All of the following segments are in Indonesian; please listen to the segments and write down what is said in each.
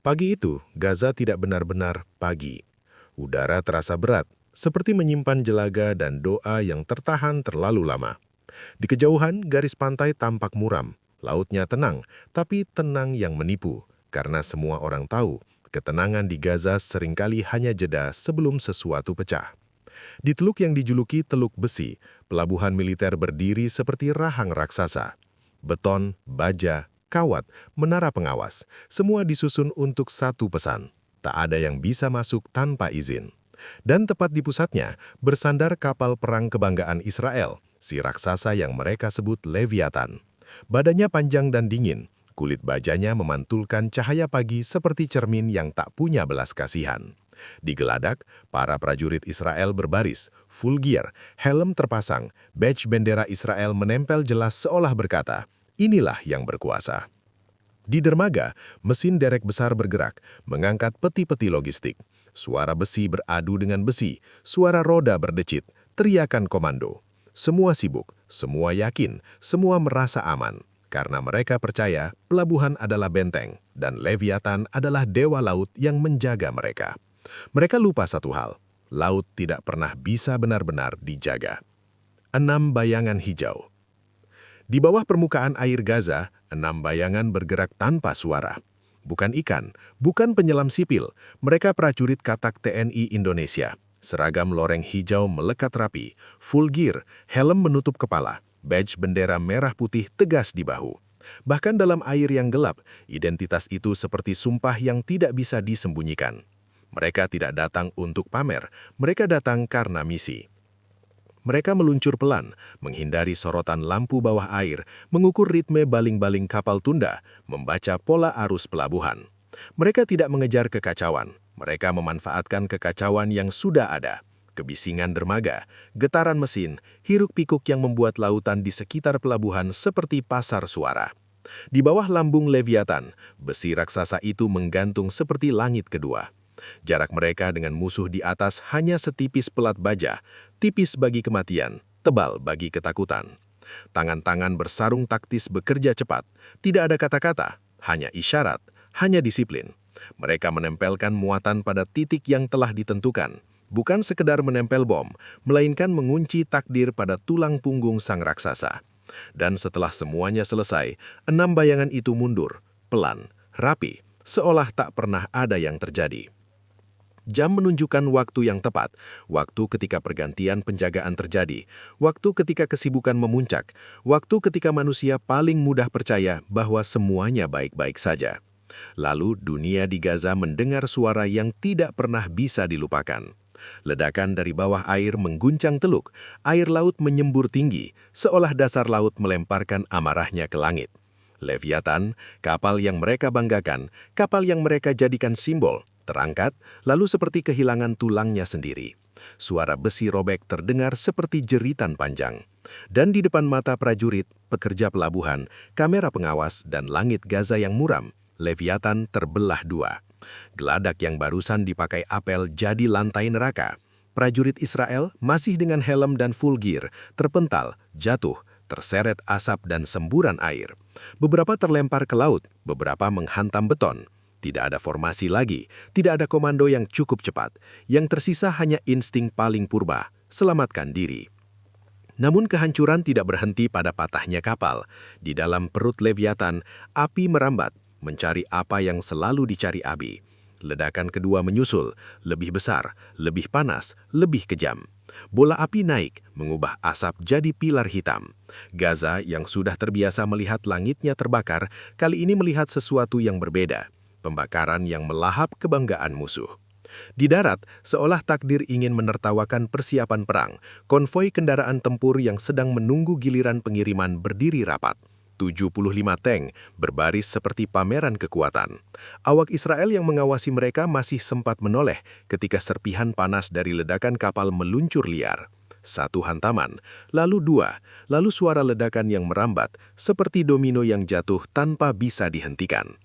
Pagi itu, Gaza tidak benar-benar pagi. Udara terasa berat, seperti menyimpan jelaga dan doa yang tertahan terlalu lama. Di kejauhan, garis pantai tampak muram. Lautnya tenang, tapi tenang yang menipu, karena semua orang tahu, ketenangan di Gaza seringkali hanya jeda sebelum sesuatu pecah. Di teluk yang dijuluki Teluk Besi, pelabuhan militer berdiri seperti rahang raksasa. Beton, baja, kawat, menara pengawas, semua disusun untuk satu pesan. Tak ada yang bisa masuk tanpa izin. Dan tepat di pusatnya, bersandar kapal perang kebanggaan Israel, si raksasa yang mereka sebut Leviathan. Badannya panjang dan dingin, kulit bajanya memantulkan cahaya pagi seperti cermin yang tak punya belas kasihan. Di geladak, para prajurit Israel berbaris, full gear, helm terpasang, badge bendera Israel menempel jelas seolah berkata, inilah yang berkuasa. Di dermaga, mesin derek besar bergerak, mengangkat peti-peti logistik. Suara besi beradu dengan besi, suara roda berdecit, teriakan komando. Semua sibuk, semua yakin, semua merasa aman. Karena mereka percaya pelabuhan adalah benteng, dan Leviathan adalah dewa laut yang menjaga mereka. Mereka lupa satu hal, laut tidak pernah bisa benar-benar dijaga. 6 bayangan hijau. Di bawah permukaan air Gaza, 6 bayangan bergerak tanpa suara. Bukan ikan, bukan penyelam sipil, mereka prajurit katak TNI Indonesia. Seragam loreng hijau melekat rapi, full gear, helm menutup kepala, badge bendera merah putih tegas di bahu. Bahkan dalam air yang gelap, identitas itu seperti sumpah yang tidak bisa disembunyikan. Mereka tidak datang untuk pamer, mereka datang karena misi. Mereka meluncur pelan, menghindari sorotan lampu bawah air, mengukur ritme baling-baling kapal tunda, membaca pola arus pelabuhan. Mereka tidak mengejar kekacauan, mereka memanfaatkan kekacauan yang sudah ada. Kebisingan dermaga, getaran mesin, hiruk-pikuk yang membuat lautan di sekitar pelabuhan seperti pasar suara. Di bawah lambung Leviathan, besi raksasa itu menggantung seperti langit kedua. Jarak mereka dengan musuh di atas hanya setipis pelat baja, tipis bagi kematian, tebal bagi ketakutan. Tangan-tangan bersarung taktis bekerja cepat, tidak ada kata-kata, hanya isyarat, hanya disiplin. Mereka menempelkan muatan pada titik yang telah ditentukan, bukan sekedar menempel bom, melainkan mengunci takdir pada tulang punggung sang raksasa. Dan setelah semuanya selesai, 6 bayangan itu mundur, pelan, rapi, seolah tak pernah ada yang terjadi. Jam menunjukkan waktu yang tepat, waktu ketika pergantian penjagaan terjadi, waktu ketika kesibukan memuncak, waktu ketika manusia paling mudah percaya bahwa semuanya baik-baik saja. Lalu dunia di Gaza mendengar suara yang tidak pernah bisa dilupakan. Ledakan dari bawah air mengguncang teluk, air laut menyembur tinggi, seolah dasar laut melemparkan amarahnya ke langit. Leviathan, kapal yang mereka banggakan, kapal yang mereka jadikan simbol, terangkat, lalu seperti kehilangan tulangnya sendiri. Suara besi robek terdengar seperti jeritan panjang. Dan di depan mata prajurit, pekerja pelabuhan, kamera pengawas, dan langit Gaza yang muram, Leviathan terbelah dua. Geladak yang barusan dipakai apel jadi lantai neraka. Prajurit Israel masih dengan helm dan full gear, terpental, jatuh, terseret asap dan semburan air. Beberapa terlempar ke laut, beberapa menghantam beton. Tidak ada formasi lagi, tidak ada komando yang cukup cepat. Yang tersisa hanya insting paling purba, selamatkan diri. Namun kehancuran tidak berhenti pada patahnya kapal. Di dalam perut Leviathan, api merambat, mencari apa yang selalu dicari Abi. Ledakan kedua menyusul, lebih besar, lebih panas, lebih kejam. Bola api naik, mengubah asap jadi pilar hitam. Gaza yang sudah terbiasa melihat langitnya terbakar, kali ini melihat sesuatu yang berbeda. Pembakaran yang melahap kebanggaan musuh. Di darat, seolah takdir ingin menertawakan persiapan perang, konvoi kendaraan tempur yang sedang menunggu giliran pengiriman berdiri rapat. 75 tank berbaris seperti pameran kekuatan. Awak Israel yang mengawasi mereka masih sempat menoleh ketika serpihan panas dari ledakan kapal meluncur liar. Satu hantaman, lalu dua, lalu suara ledakan yang merambat seperti domino yang jatuh tanpa bisa dihentikan.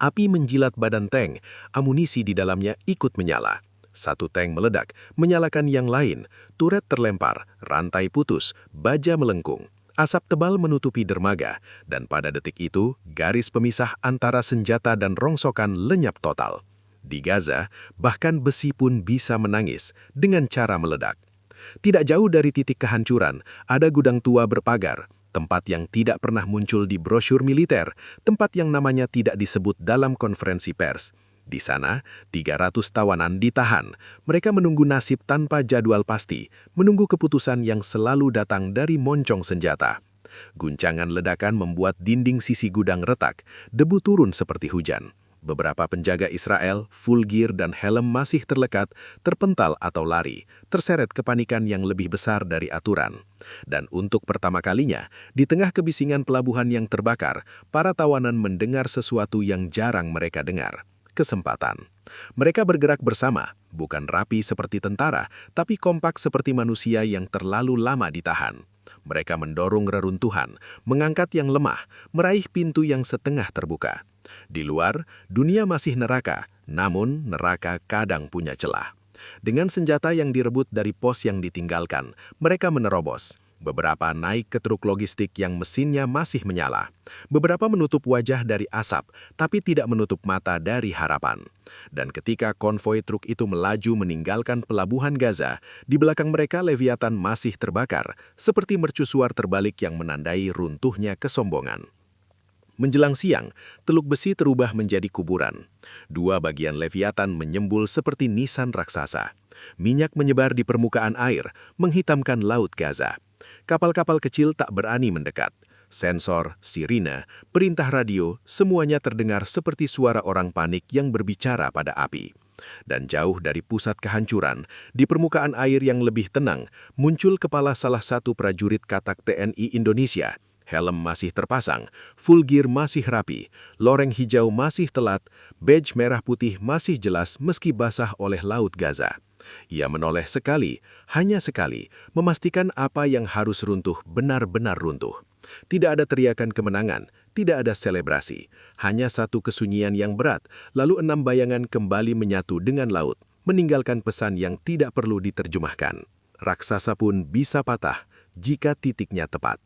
Api menjilat badan tank, amunisi di dalamnya ikut menyala. Satu tank meledak, menyalakan yang lain, turret terlempar, rantai putus, baja melengkung. Asap tebal menutupi dermaga, dan pada detik itu, garis pemisah antara senjata dan rongsokan lenyap total. Di Gaza, bahkan besi pun bisa menangis dengan cara meledak. Tidak jauh dari titik kehancuran, ada gudang tua berpagar, tempat yang tidak pernah muncul di brosur militer, tempat yang namanya tidak disebut dalam konferensi pers. Di sana, 300 tawanan ditahan. Mereka menunggu nasib tanpa jadwal pasti, menunggu keputusan yang selalu datang dari moncong senjata. Guncangan ledakan membuat dinding sisi gudang retak, debu turun seperti hujan. Beberapa penjaga Israel, full gear dan helm masih terlekat, terpental atau lari, terseret kepanikan yang lebih besar dari aturan. Dan untuk pertama kalinya, di tengah kebisingan pelabuhan yang terbakar, para tawanan mendengar sesuatu yang jarang mereka dengar. Kesempatan. Mereka bergerak bersama, bukan rapi seperti tentara, tapi kompak seperti manusia yang terlalu lama ditahan. Mereka mendorong reruntuhan, mengangkat yang lemah, meraih pintu yang setengah terbuka. Di luar, dunia masih neraka, namun neraka kadang punya celah. Dengan senjata yang direbut dari pos yang ditinggalkan, mereka menerobos. Beberapa naik ke truk logistik yang mesinnya masih menyala. Beberapa menutup wajah dari asap, tapi tidak menutup mata dari harapan. Dan ketika konvoi truk itu melaju meninggalkan pelabuhan Gaza, di belakang mereka Leviathan masih terbakar, seperti mercusuar terbalik yang menandai runtuhnya kesombongan. Menjelang siang, teluk besi terubah menjadi kuburan. Dua bagian Leviathan menyembul seperti nisan raksasa. Minyak menyebar di permukaan air, menghitamkan laut Gaza. Kapal-kapal kecil tak berani mendekat. Sensor, sirine, perintah radio, semuanya terdengar seperti suara orang panik yang berbicara pada api. Dan jauh dari pusat kehancuran, di permukaan air yang lebih tenang, muncul kepala salah satu prajurit katak TNI Indonesia. Helm masih terpasang, full gear masih rapi, loreng hijau masih telat, badge merah putih masih jelas meski basah oleh laut Gaza. Ia menoleh sekali, hanya sekali, memastikan apa yang harus runtuh benar-benar runtuh. Tidak ada teriakan kemenangan, tidak ada selebrasi, hanya satu kesunyian yang berat, lalu 6 bayangan kembali menyatu dengan laut, meninggalkan pesan yang tidak perlu diterjemahkan. Raksasa pun bisa patah jika titiknya tepat.